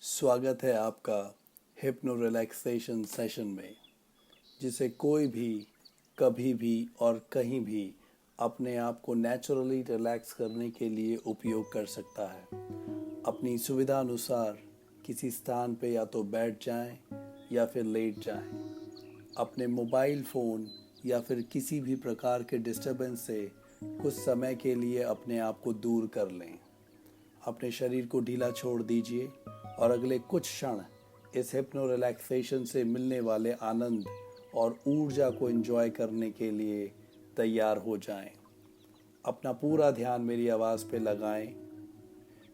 स्वागत है आपका हिप्नो रिलैक्सेशन सेशन में, जिसे कोई भी कभी भी और कहीं भी अपने आप को नेचुरली रिलैक्स करने के लिए उपयोग कर सकता है। अपनी सुविधा अनुसार किसी स्थान पे या तो बैठ जाएं या फिर लेट जाएं। अपने मोबाइल फ़ोन या फिर किसी भी प्रकार के डिस्टरबेंस से कुछ समय के लिए अपने आप को दूर कर लें। अपने शरीर को ढीला छोड़ दीजिए और अगले कुछ क्षण इस हिप्नो रिलैक्सेशन से मिलने वाले आनंद और ऊर्जा को एंजॉय करने के लिए तैयार हो जाएं। अपना पूरा ध्यान मेरी आवाज़ पे लगाएं,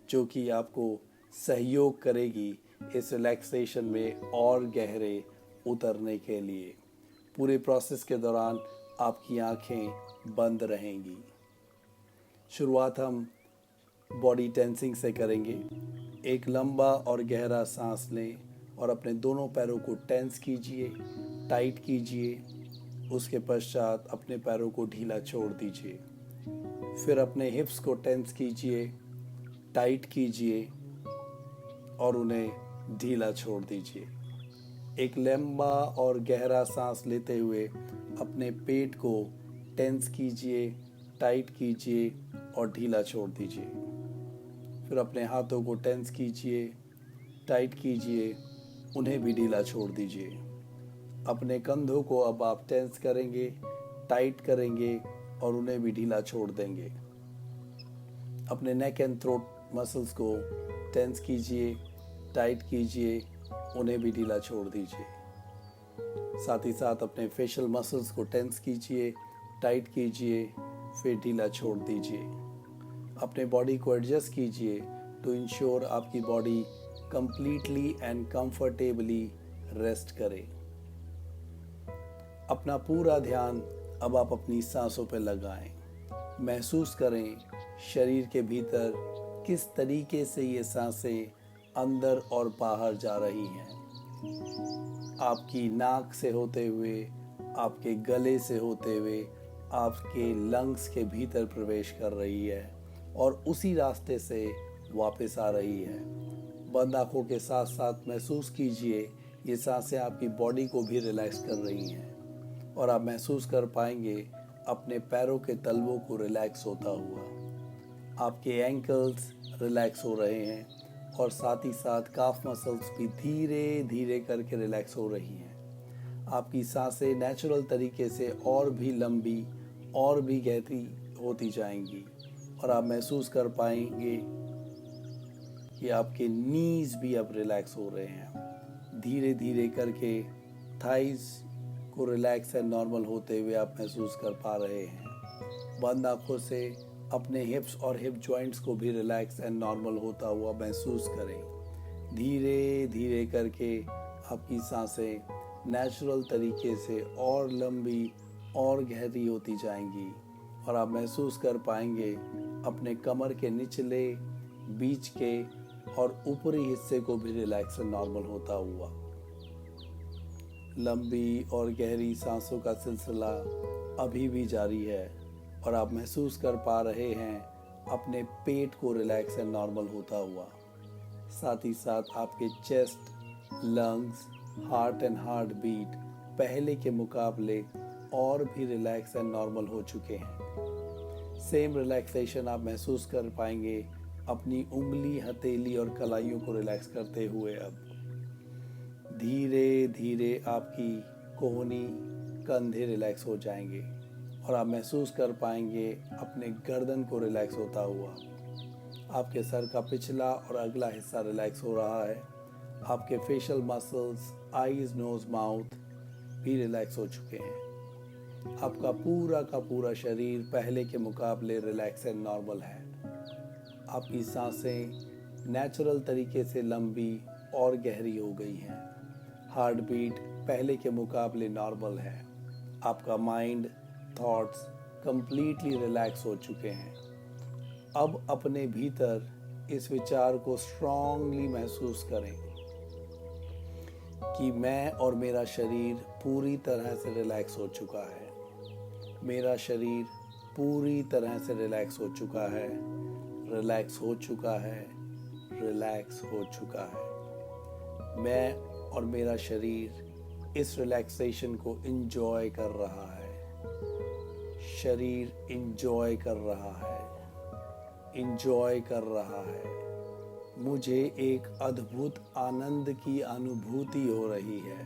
जो कि आपको सहयोग करेगी इस रिलैक्सेशन में और गहरे उतरने के लिए। पूरे प्रोसेस के दौरान आपकी आंखें बंद रहेंगी। शुरुआत हम बॉडी टेंसिंग से करेंगे। एक लंबा और गहरा सांस लें और अपने दोनों पैरों को टेंस कीजिए, टाइट कीजिए। उसके पश्चात अपने पैरों को ढीला छोड़ दीजिए। फिर अपने हिप्स को टेंस कीजिए, टाइट कीजिए और उन्हें ढीला छोड़ दीजिए। एक लंबा और गहरा सांस लेते हुए अपने पेट को टेंस कीजिए, टाइट कीजिए और ढीला छोड़ दीजिए। फिर अपने हाथों को टेंस कीजिए, टाइट कीजिए, उन्हें भी ढीला छोड़ दीजिए। अपने कंधों को अब आप टेंस करेंगे, टाइट करेंगे और उन्हें भी ढीला छोड़ देंगे। अपने नेक एंड थ्रोट मसल्स को टेंस कीजिए, टाइट कीजिए, उन्हें भी ढीला छोड़ दीजिए। साथ ही साथ अपने फेशियल मसल्स को टेंस कीजिए, टाइट कीजिए, फिर ढीला छोड़ दीजिए। अपने बॉडी को एडजस्ट कीजिए टू इंश्योर आपकी body completely and comfortably rest करे। अपना पूरा ध्यान अब आप अपनी सांसों पर लगाएं। महसूस करें शरीर के भीतर किस तरीके से ये सांसें अंदर और बाहर जा रही हैं। आपकी नाक से होते हुए, आपके गले से होते हुए, आपके लंग्स के भीतर प्रवेश कर रही है और उसी रास्ते से वापस आ रही है। बंद आंखों के साथ साथ महसूस कीजिए ये सांसें आपकी बॉडी को भी रिलैक्स कर रही हैं और आप महसूस कर पाएंगे अपने पैरों के तलवों को रिलैक्स होता हुआ। आपके एंकल्स रिलैक्स हो रहे हैं और साथ ही साथ काफ मसल्स भी धीरे धीरे करके रिलैक्स हो रही हैं। आपकी सांसें नेचुरल तरीके से और भी लंबी और भी गहरी होती जाएंगी और आप महसूस कर पाएंगे कि आपके नीज भी अब रिलैक्स हो रहे हैं। धीरे धीरे करके थाइज को रिलैक्स एंड नॉर्मल होते हुए आप महसूस कर पा रहे हैं। बंद आंखों से अपने हिप्स और हिप जॉइंट्स को भी रिलैक्स एंड नॉर्मल होता हुआ महसूस करें। धीरे धीरे करके आपकी सांसें नेचुरल तरीके से और लंबी और गहरी होती जाएंगी और आप महसूस कर पाएंगे अपने कमर के निचले, बीच के और ऊपरी हिस्से को भी रिलैक्स एंड नॉर्मल होता हुआ। लंबी और गहरी सांसों का सिलसिला अभी भी जारी है और आप महसूस कर पा रहे हैं अपने पेट को रिलैक्स एंड नॉर्मल होता हुआ। साथ ही साथ आपके chest, lungs, heart and heartbeat पहले के मुकाबले और भी रिलैक्स एंड नॉर्मल हो चुके हैं। सेम रिलैक्सेशन आप महसूस कर पाएंगे अपनी उंगली, हथेली और कलाइयों को रिलैक्स करते हुए। अब धीरे धीरे आपकी कोहनी, कंधे रिलैक्स हो जाएंगे और आप महसूस कर पाएंगे अपने गर्दन को रिलैक्स होता हुआ। आपके सर का पिछला और अगला हिस्सा रिलैक्स हो रहा है। आपके facial muscles, eyes, nose, mouth भी रिलैक्स हो चुके हैं। आपका पूरा का पूरा शरीर पहले के मुकाबले रिलैक्स एंड नॉर्मल है। आपकी सांसें नेचुरल तरीके से लंबी और गहरी हो गई हैं। हार्ट बीट पहले के मुकाबले नॉर्मल है। आपका माइंड, थॉट्स कंप्लीटली रिलैक्स हो चुके हैं। अब अपने भीतर इस विचार को स्ट्रांगली महसूस करें कि मैं और मेरा शरीर पूरी तरह से रिलैक्स हो चुका है। मेरा शरीर पूरी तरह से रिलैक्स हो चुका है, रिलैक्स हो चुका है, रिलैक्स हो चुका है। मैं और मेरा शरीर इस रिलैक्सेशन को इंजॉय कर रहा है। शरीर इंजॉय कर रहा है, इंजॉय कर रहा है। मुझे एक अद्भुत आनंद की अनुभूति हो रही है।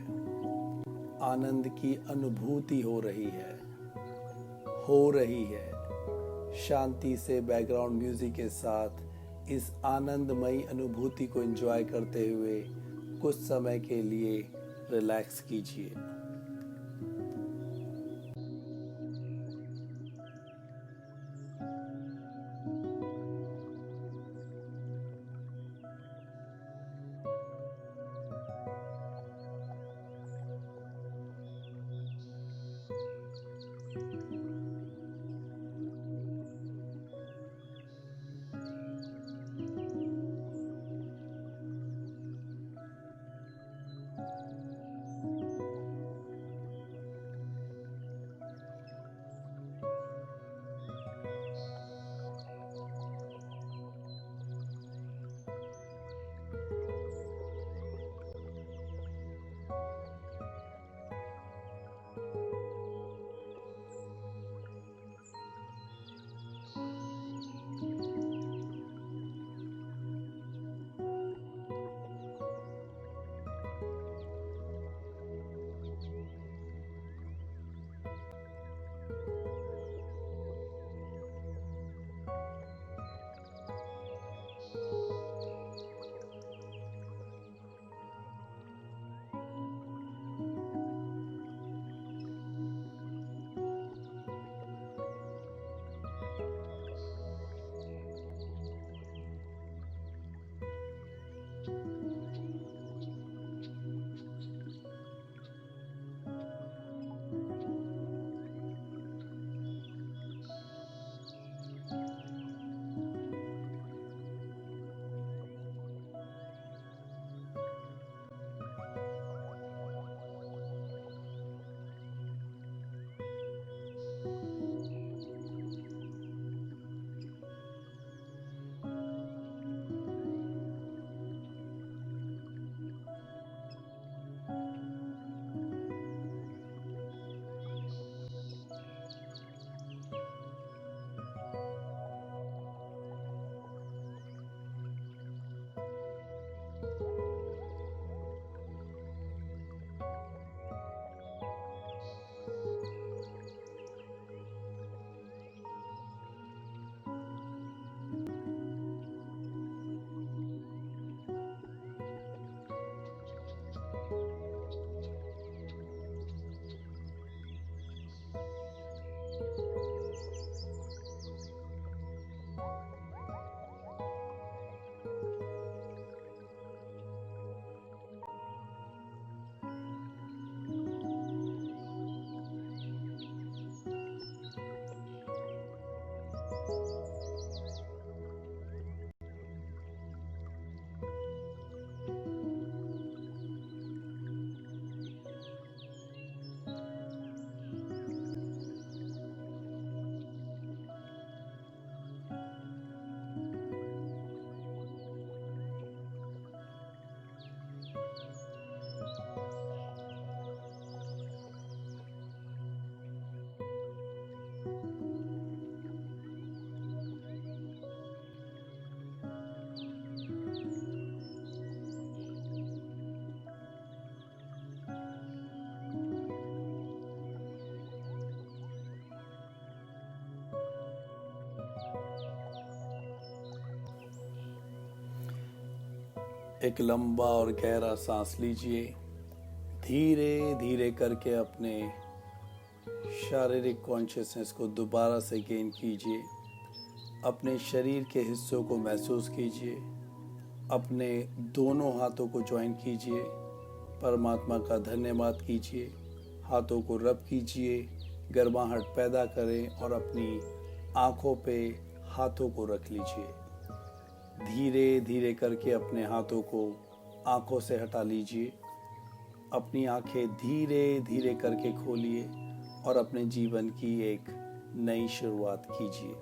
आनंद की अनुभूति हो रही है, हो रही है। शांति से बैकग्राउंड म्यूजिक के साथ इस आनंदमयी अनुभूति को एंजॉय करते हुए कुछ समय के लिए रिलैक्स कीजिए। एक लंबा और गहरा सांस लीजिए। धीरे धीरे करके अपने शारीरिक कॉन्शियसनेस को दोबारा से गेन कीजिए। अपने शरीर के हिस्सों को महसूस कीजिए। अपने दोनों हाथों को ज्वाइन कीजिए। परमात्मा का धन्यवाद कीजिए। हाथों को रब कीजिए, गर्माहट पैदा करें और अपनी आँखों पे हाथों को रख लीजिए। धीरे धीरे करके अपने हाथों को आँखों से हटा लीजिए। अपनी आँखें धीरे धीरे करके खोलिए और अपने जीवन की एक नई शुरुआत कीजिए।